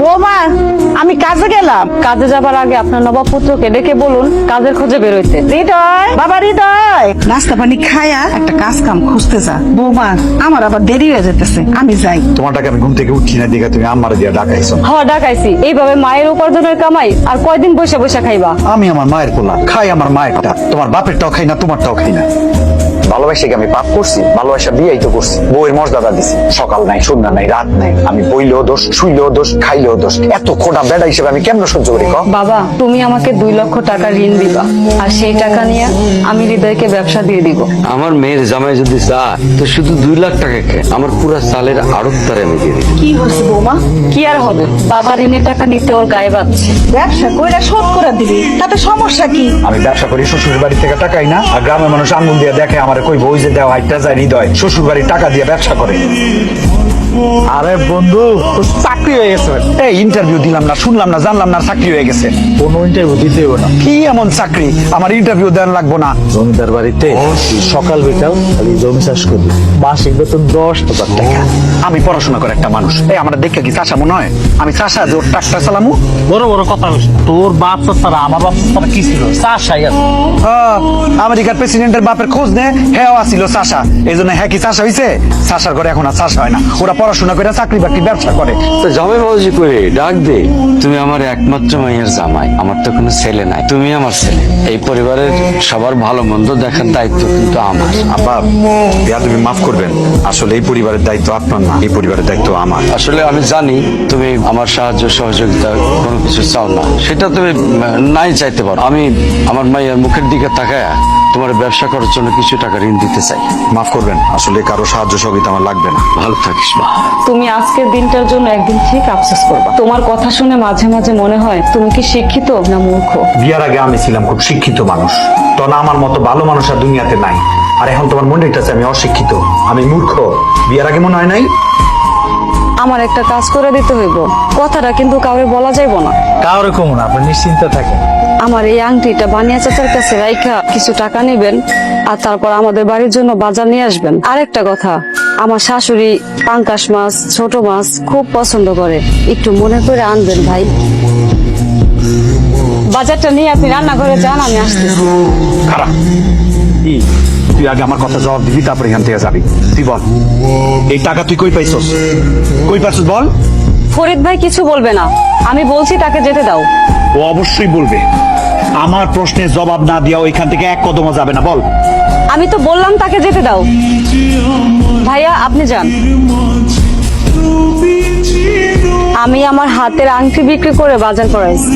বৌমা, আমি কাজে গেলাম। কাজে যাবার আগে আপনার নবাব পুত্রকে ডেকে বলুন কাজের খোঁজে বেরোইতে। হৃদয়, বাবা হৃদয়, নাস্তা পানি খায়া একটা কাজ কাম খুঁজতে যা। বৌমা, আমার আবার দেরি হয়ে যেতেছে, আমি যাই। তোমারটাকে আমি ঘুম থেকে উঠছি না দেখে তুমি আমার দিয়ে ডাকাইছো। ডাকাইছি। এইভাবে মায়ের উপার্জনের কামাই আর কয়দিন বসে বসে খাইবা? আমি আমার মায়ের পোলা, খাই আমার মায়েরটা, তোমার বাপেরটাও খাই না, তোমারটাও খাই না। ভালোবাসে আমি পাপ করছি, ভালোবাসা বিয়েই তো করছি, বউয়ের মর্যাদা দিছি। সকাল নাই, সন্ধ্যা নাই, রাত নাই, আমি বইলেও দোষ, শুইলেও দোষ, খাইলেও দোষ। এত খোটা বেড়া হিসেবে আমি কেমন সহ্য করি? বাবা, তুমি আমাকে 2 লক্ষ টাকা ঋণ দিবা, আর সেই টাকা নিয়ে আমি হৃদয়কে ব্যবসা দিয়ে দিব। আমার মেয়ের জামাই যদি চায় তো শুধু 2 লাখ টাকা কে আমার পুরো সালের আড়তটারে আমি দিয়ে দিই। কি হয়েছে বৌমা? কি আর হবে, বাবা ঋণের টাকা নিতে ওর গায়ে বাঁধছে। ব্যবসা কইরা শোধ করে দিবি, তাতে সমস্যা কি? আমি ব্যবসা করি, শ্বশুর বাড়ি থেকে টাকাই না, আর গ্রামের মানুষ আঙ্গুল দিয়ে দেখে আমার কই বই যে দেওয়া হাইটা যায় হৃদয় শ্বশুর বাড়ির টাকা দিয়ে ব্যবসা করে। আরে বন্ধু, তোর চাকরি হয়ে গেছে। এই ইন্টারভিউ দিলাম না, শুনলাম না, জানলাম না, চাকরি হয়ে গেছে। কোনো ইন্টারভিউ দিতে হবে না। কি এমন চাকরি আমার ইন্টারভিউ দেন লাগবো না? জমিদার বাড়িতে সকাল বিকাল খালি জমি চাষ করবি, মাসিক বেতন 10,000 টাকা। আমি পড়াশোনা করে একটা মানুষ, এই আমার দেখে কি চাষা মনে হয়? আমি চাষা যে ওর ট্রাক্টর চালামু? বড় বড় কথা হচ্ছে, তোর বাপ ছাড়া আমার বাপ ছাড়া কি ছিল? চাষাই আছে। আমেরিকার প্রেসিডেন্টের বাপের খোঁজ নে, হ্যাঁ আসিল চাষা, এই জন্য হ্যাঁ কি চাষা হয়েছে? চাষার ঘরে এখন আর চাষা হয় না, ওরা পড়াশোনা করে চাকরি বাকরি ব্যবসা করে। তো জামাই বাবুজি করে ডাক দে, তুমি আমার একমাত্র মাইয়ের জামাই, আমার তো কোনো ছেলে নাই, তুমি আমার ছেলে। এই পরিবারের সবার ভালো মন্দ দেখার দায়িত্ব কিন্তু আমার। আব্বা, বিয়া তুমি মাফ করবেন, আসলে এই পরিবারের দায়িত্ব আপনার না, এই পরিবারের দায়িত্ব আমার। আসলে আমি জানি তুমি আমার সাহায্য সহযোগিতা কোনো কিছু চাও না, সেটা তুমি নাই চাইতে পারো। আমি আমার মাইয়ের মুখের দিকে তাকায় তোমার ব্যবসা করার জন্য কিছু টাকা ঋণ দিতে চাই। মাফ করবেন, আসলে কারো সাহায্য সহযোগিতা আমার লাগবে না। ভালো থাকিস মা। তুমি আজকের দিনটার জন্য একদিন ঠিক আফসোস করবা। তোমার কথা শুনে মাঝে মাঝে মনে হয় তুমি কি শিক্ষিত না মূর্খ। বিয়ার আগে আমি ছিলাম খুব শিক্ষিত মানুষ, তখন আমার মতো ভালো মানুষ আর দুনিয়াতে নাই। আর এখন তোমার মনে হইতেছে আমি অশিক্ষিত, আমি মূর্খ। বিয়ার আগে মনে হয় নাই? আমার একটা কাজ করে দিতে হইব, কথাটা কিন্তু কাউরে বলা যাইব না। কারো কম না, আপনি নিশ্চিন্ত থাকেন। আমার এই আংটিটা বানিয়া চাচার কাছে রাইখা কিছু টাকা নেবেন, আর তারপর আমাদের বাড়ির জন্য বাজার নিয়ে আসবেন। আরেকটা কথা, আমার শাশুড়ি পাঙ্কাশ মাছ, ছোট মাছ খুব পছন্দ করে, একটু মনে করে আনবেন ভাই। বাজারটা নিয়ে আপনি রান্নাঘরে যান, আমি আসতেছি। খারাপ কি? তুই আগে আমার কথা জবাব দিবি, তারপর এখান থেকে যাবি। তুই বল, এই টাকা তুই কই পাইছস? কই পাইছস বল। ফরিদ ভাই কিছু বলবে না, আমি বলছি তাকে যেতে দাও। ও অবশ্যই বলবে, আমার প্রশ্নের জবাব না দিয়া ওইখান থেকে এক কদমও যাবে না। বল। আমি তো বললাম তাকে যেতে দাও। ভাইয়া আপনি যান। আমি আমার হাতের আংটি বিক্রি করে বাজার করাইছি।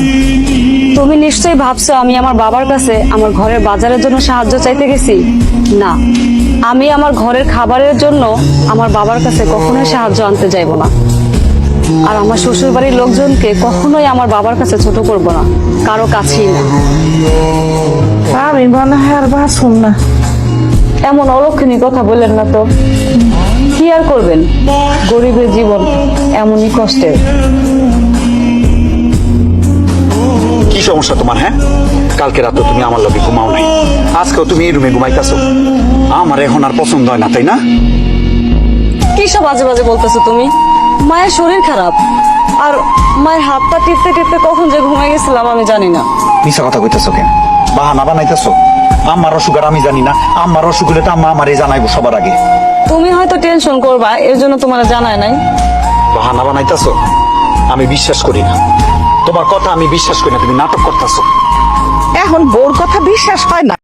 তুমি নিশ্চয়ই ভাবছো আমি আমার বাবার কাছে আমার ঘরের বাজারের জন্য সাহায্য চাইতে গেছি। না, আমি আমার ঘরের খাবারের জন্য আমার বাবার কাছে কখনোই সাহায্য আনতে যাইব না। আর আমার শ্বশুর বাড়ির লোকজনকে কখনোই আমার বাবার কাছে ছোট করব না, কারো কাছেই না। আমি মনে হয় আর বাঁচুম না। এমন অলক্ষণী কথা বললেন না তো। কি আর করবেন, গরিবের জীবন এমনই কষ্টের। কি সমস্যা তোমার? হ্যাঁ, কালকে রাতে তুমি আমার লগে ঘুমাও নাই, আজকেও তুমি এই রুমে ঘুমাইতেছো। আমার এখন আর পছন্দ হয় না, তাই না? কি সব বাজে বাজে বলতেছো তুমি? মায়ের শরীর খারাপ, আর মায়ের হাতটা টিপতে টিপতে কখন যে ঘুমাই গেছিলাম আমি জানি না। মিশা কথা কইতেছো কেন? বাহানা বানাইতেছো। আমার অসুখ আর আমি জানি না? আমার অসুখ হলে তো আম্মা আমারে জানাইবো সবার আগে। তুমি হয়তো টেনশন করবা, এর জন্য তোমার জানায় নাই। বাহানা বানাইতেছো, আমি বিশ্বাস করি না তোমার কথা, আমি বিশ্বাস করি না, তুমি নাটক করতেছো। এখন বউর কথা বিশ্বাস হয় না।